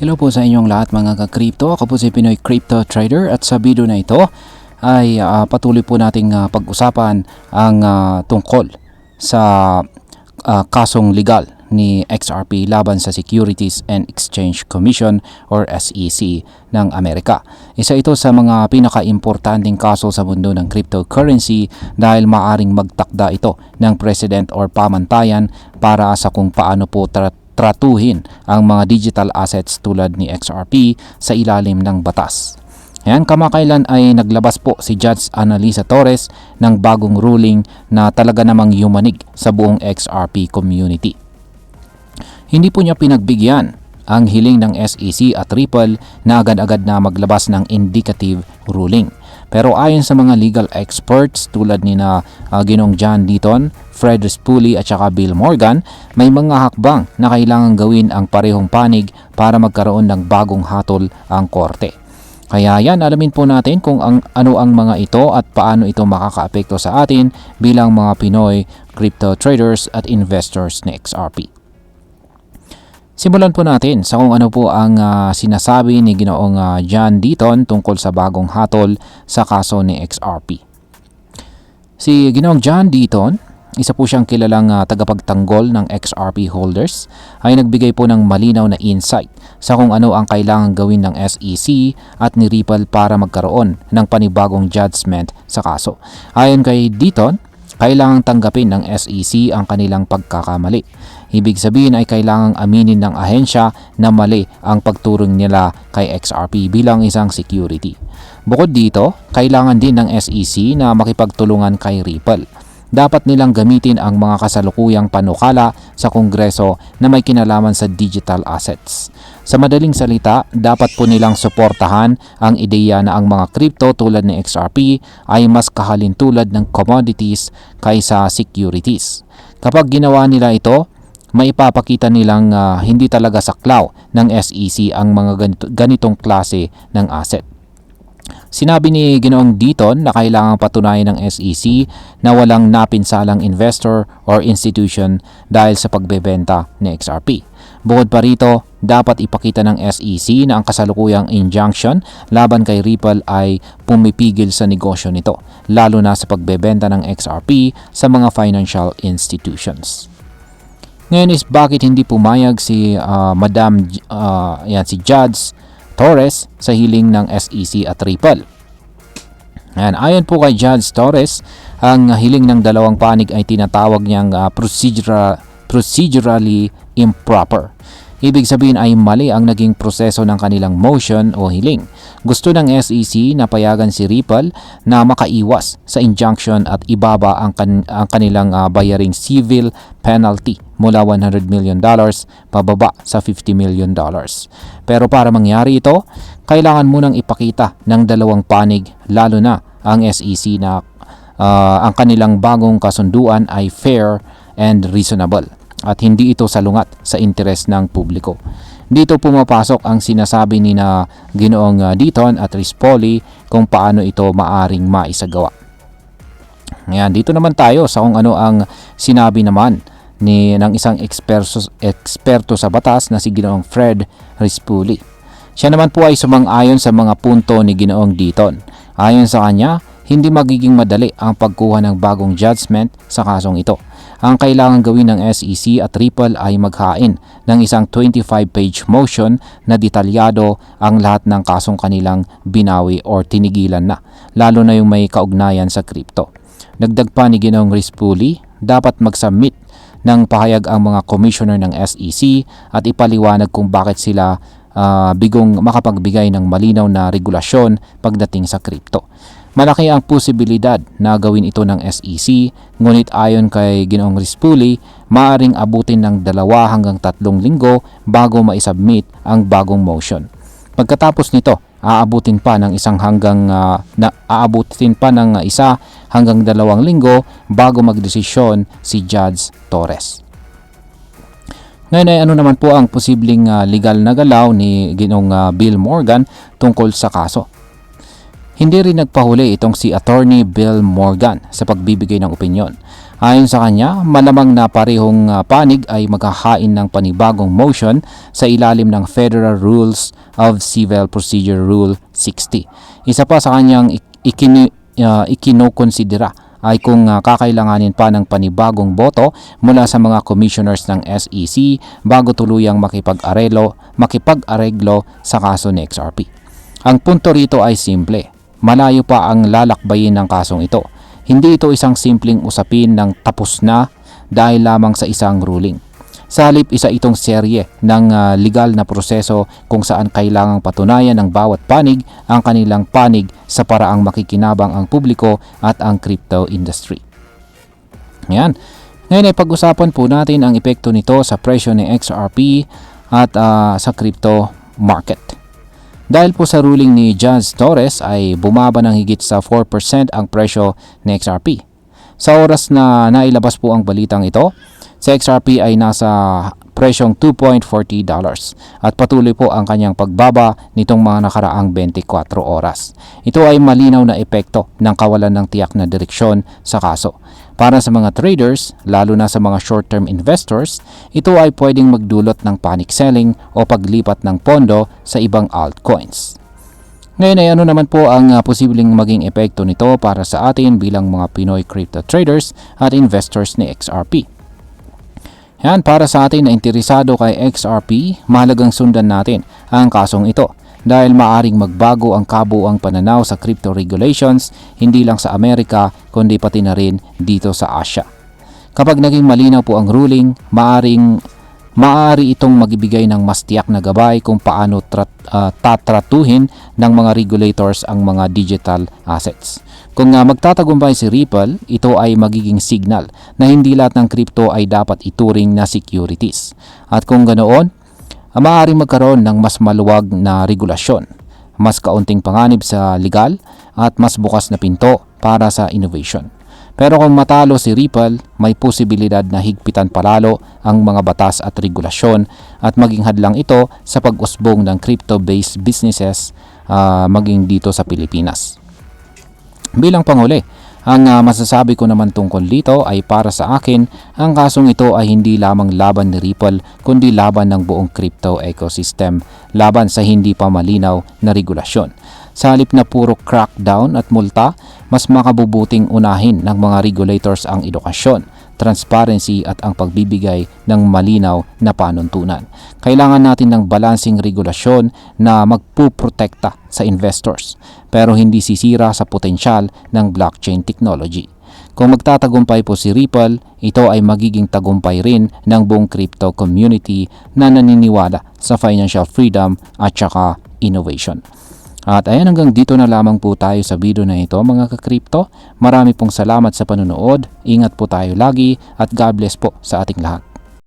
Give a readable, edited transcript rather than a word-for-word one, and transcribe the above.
Hello po sa inyong lahat mga ka-crypto. Ako po si Pinoy Crypto Trader at sa video na ito ay patuloy po nating pag-usapan ang tungkol sa kasong legal ni XRP laban sa Securities and Exchange Commission or SEC ng Amerika. Isa ito sa mga pinaka-importanting kaso sa mundo ng cryptocurrency dahil maaring magtakda ito ng president or pamantayan para sa kung paano po tratuhin ang mga digital assets tulad ni XRP sa ilalim ng batas. Ayan, kamakailan ay naglabas po si Judge Annalisa Torres ng bagong ruling na talaga namang yumanig sa buong XRP community. Hindi po niya pinagbigyan ang hiling ng SEC at Ripple na agad-agad na maglabas ng indicative ruling. Pero ayon sa mga legal experts tulad ni Ginong John Deaton, Fred Rispoli at saka Bill Morgan, may mga hakbang na kailangan gawin ang parehong panig para magkaroon ng bagong hatol ang korte. Kaya yan, alamin po natin kung ano ang mga ito at paano ito makakaapekto sa atin bilang mga Pinoy crypto traders at investors ni XRP. Simulan po natin sa kung ano po ang sinasabi ni Ginoong John Deaton tungkol sa bagong hatol sa kaso ni XRP. Si Ginoong John Deaton, isa po siyang kilalang tagapagtanggol ng XRP holders, ay nagbigay po ng malinaw na insight sa kung ano ang kailangan gawin ng SEC at ni Ripple para magkaroon ng panibagong judgment sa kaso. Ayon kay Deaton, kailangang tanggapin ng SEC ang kanilang pagkakamali. Ibig sabihin ay kailangang aminin ng ahensya na mali ang pagturing nila kay XRP bilang isang security. Bukod dito, kailangan din ng SEC na makipagtulungan kay Ripple. Dapat nilang gamitin ang mga kasalukuyang panukala sa Kongreso na may kinalaman sa digital assets. Sa madaling salita, dapat po nilang suportahan ang ideya na ang mga crypto tulad ni XRP ay mas kahalintulad ng commodities kaysa securities. Kapag ginawa nila ito, maipapakita nilang hindi talaga saklaw ng SEC ang mga ganitong klase ng asset. Sinabi ni Ginoong Deaton na kailangang patunayan ng SEC na walang napinsalang investor or institution dahil sa pagbebenta ni XRP. Bukod pa rito, dapat ipakita ng SEC na ang kasalukuyang injunction laban kay Ripple ay pumipigil sa negosyo nito, lalo na sa pagbebenta ng XRP sa mga financial institutions. Ngayon is bakit hindi pumayag si si Judge Torres sa hiling ng SEC at Ripple. Ayon po kay Judge Torres, ang hiling ng dalawang panig ay tinatawag niyang procedurally improper. Ibig sabihin ay mali ang naging proseso ng kanilang motion o hiling. Gusto ng SEC na payagan si Ripple na makaiwas sa injunction at ibaba ang kanilang bayaring civil penalty mula $100 million pababa sa $50 million. Pero para mangyari ito, kailangan munang ipakita ng dalawang panig, lalo na ang SEC, na ang kanilang bagong kasunduan ay fair and reasonable at hindi ito salungat sa interes ng publiko. Dito pumapasok ang sinasabi ni Ginoong Deaton at Rispoli kung paano ito maaring maisagawa. Ngayon, dito naman tayo sa kung ano ang sinabi naman ng isang eksperto sa batas na si Ginoong Fred Rispoli. Siya naman po ay sumang-ayon sa mga punto ni Ginoong Deaton. Ayon sa kanya, hindi magiging madali ang pagkuha ng bagong judgment sa kasong ito. Ang kailangan gawin ng SEC at Ripple ay maghain ng isang 25-page motion na detalyado ang lahat ng kasong kanilang binawi or tinigilan na, lalo na yung may kaugnayan sa crypto. Dagdag pa ni Ginoong Rispoli, dapat mag-submit ng pahayag ang mga commissioner ng SEC at ipaliwanag kung bakit sila bigong makapagbigay ng malinaw na regulasyon pagdating sa crypto. Malaki ang posibilidad na gawin ito ng SEC, ngunit ayon kay Ginoong Rispoli, maaaring abutin ng 2 hanggang 3 linggo bago maisubmit ang bagong motion. Pagkatapos nito, aabutin pa ng 1 hanggang 2 linggo bago magdesisyon si Judge Torres. Ngayon ay ano naman po ang posibleng legal na galaw ni Ginoong Bill Morgan tungkol sa kaso. Hindi rin nagpahuli itong si Attorney Bill Morgan sa pagbibigay ng opinyon. Ayon sa kanya, malamang na parehong panig ay maghahain ng panibagong motion sa ilalim ng Federal Rules of Civil Procedure Rule 60. Isa pa sa kanyang ikinokonsidera ay kung kakailanganin pa ng panibagong boto mula sa mga commissioners ng SEC bago tuluyang makipag-areglo sa kaso ni XRP. Ang punto rito ay simple, malayo pa ang lalakbayin ng kasong ito. Hindi ito isang simpleng usapin ng tapos na dahil lamang sa isang ruling. Sa halip, isa itong serye ng legal na proseso kung saan kailangang patunayan ng bawat panig ang kanilang panig sa paraang makikinabang ang publiko at ang crypto industry. Yan. Ngayon ay pag-usapan po natin ang epekto nito sa presyo ni XRP at sa crypto market. Dahil po sa ruling ni Judge Torres ay bumaba ng higit sa 4% ang presyo ni XRP. Sa oras na nailabas po ang balitang ito, sa XRP ay nasa presyong $2.40 at patuloy po ang kanyang pagbaba nitong mga nakaraang 24 oras. Ito ay malinaw na epekto ng kawalan ng tiyak na direksyon sa kaso. Para sa mga traders, lalo na sa mga short-term investors, ito ay pwedeng magdulot ng panic selling o paglipat ng pondo sa ibang altcoins. Ngayon ay ano naman po ang posibleng maging epekto nito para sa atin bilang mga Pinoy crypto traders at investors ni XRP. Yan, para sa atin na interesado kay XRP, mahalagang sundan natin ang kasong ito dahil maaring magbago ang kabuuang pananaw sa crypto regulations hindi lang sa Amerika kundi pati na rin dito sa Asia. Kapag naging malinaw po ang ruling, maaari itong magbibigay ng mas tiyak na gabay kung paano tatratuhin ng mga regulators ang mga digital assets. Kung magtatagumpay si Ripple, ito ay magiging signal na hindi lahat ng crypto ay dapat ituring na securities. At kung ganoon, maaaring magkaroon ng mas maluwag na regulasyon, mas kaunting panganib sa legal at mas bukas na pinto para sa innovation. Pero kung matalo si Ripple, may posibilidad na higpitan palalo ang mga batas at regulasyon at maging hadlang ito sa pag-usbong ng crypto-based businesses maging dito sa Pilipinas. Bilang panghuli, ang masasabi ko naman tungkol dito ay para sa akin, ang kasong ito ay hindi lamang laban ni Ripple kundi laban ng buong crypto ecosystem, laban sa hindi pa malinaw na regulasyon. Sa halip na puro crackdown at multa, mas makabubuting unahin ng mga regulators ang edukasyon, transparency at ang pagbibigay ng malinaw na panuntunan. Kailangan natin ng balansing regulasyon na magpuprotekta sa investors pero hindi sisira sa potensyal ng blockchain technology. Kung magtatagumpay po si Ripple, ito ay magiging tagumpay rin ng buong crypto community na naniniwala sa financial freedom at saka innovation. At ayan, hanggang dito na lamang po tayo sa video na ito mga ka-crypto. Marami pong salamat sa panonood. Ingat po tayo lagi at God bless po sa ating lahat.